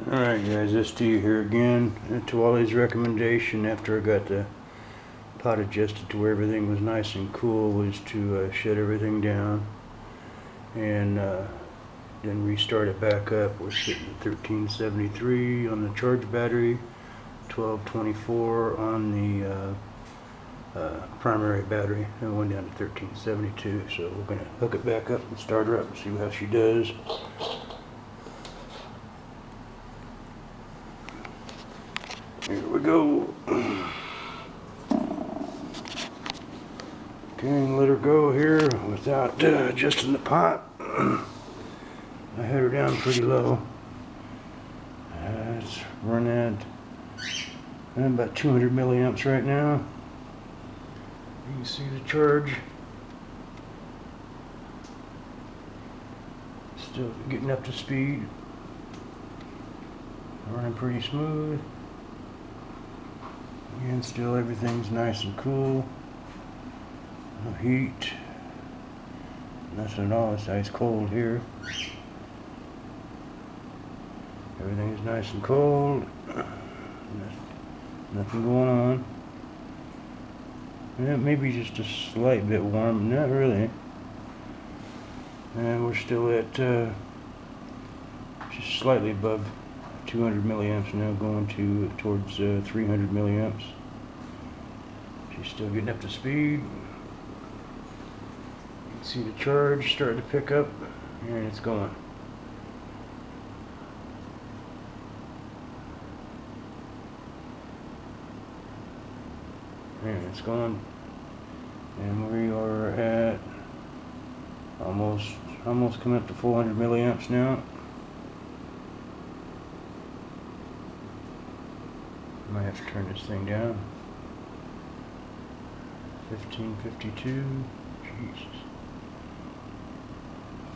Alright guys, ST here again. Twally's recommendation after I got the pot adjusted to where everything was nice and cool was to shut everything down and then restart it back up. We're sitting at 1373 on the charge battery, 1224 on the primary battery, and it went down to 1372. So we're going to hook it back up and start her up and see how she does. Here we go. Okay, and let her go here without adjusting the pot. I had her down pretty low. It's running at about 200 milliamps right now. You can see the charge. Still getting up to speed. Running pretty smooth. And still everything's nice and cool. No heat. Nothing at all. It's ice cold here. Everything's nice and cold. Nothing going on. Yeah, maybe just a slight bit warm, but not really. And we're still at just slightly above 200 milliamps now, going towards 300 milliamps. She's still getting up to speed. You can see the charge starting to pick up, and it's going. And it's going. And we are at almost coming up to 400 milliamps now. Might have to turn this thing down. 1552. Jesus.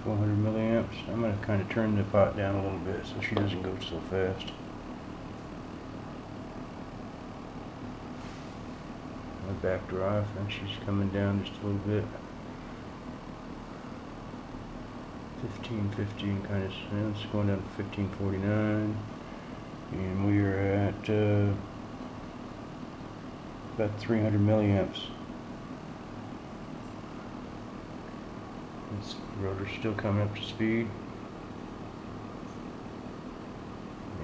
400 milliamps. I'm going to kind of turn the pot down a little bit so she doesn't go so fast. I backed her off and she's coming down just a little bit. 1515 kind of, it's going down to 1549. And we are at about 300 milliamps. This rotor's still coming up to speed,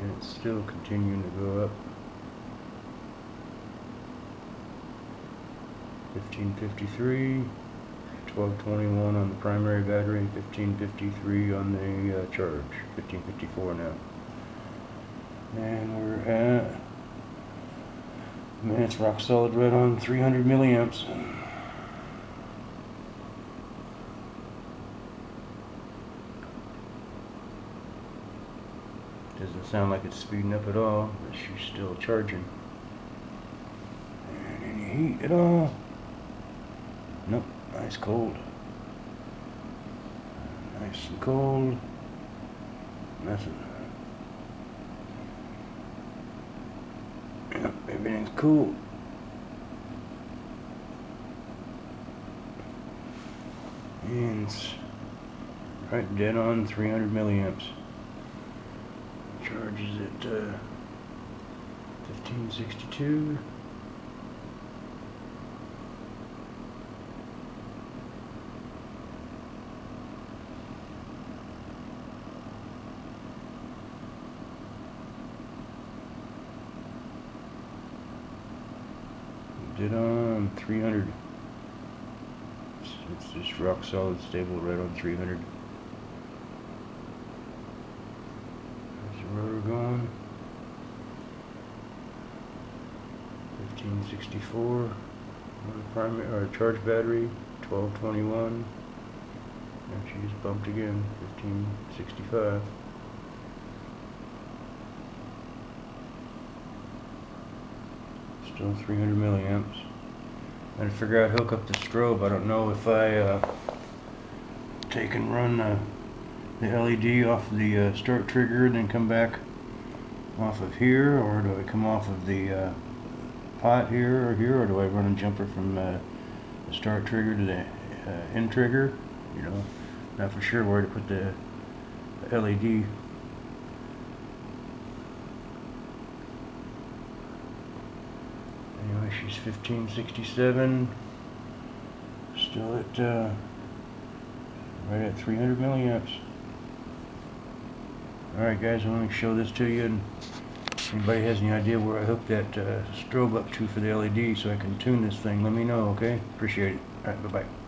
and it's still continuing to go up. 1553, 1221 on the primary battery, 1553 on the charge, 1554 now. And we're at, man, it's rock solid right on 300 milliamps. Doesn't sound like it's speeding up at all, but she's still charging. And any heat at all? Nope, nice cold. Nice and cold. Nothing. Yep, everything's cool. And it's right dead on 300 milliamps. Charge is at 1562. Dead on 300. It's just rock solid, stable, right on 300. There's the rotor going. 1564 on the primary or charge battery. 1221. And she's bumped again. 1565. Still 300 milliamps. I figure I'd hook up the strobe. I don't know if I take and run the LED off the start trigger and then come back off of here, or do I come off of the pot here, or do I run a jumper from the start trigger to the end trigger? You know, not for sure where to put the LED. She's 1567. Still at right at 300 milliamps. Alright guys, I want to show this to you, and if anybody has any idea where I hook that strobe up to for the LED so I can tune this thing, let me know, okay? Appreciate it. Alright, bye-bye.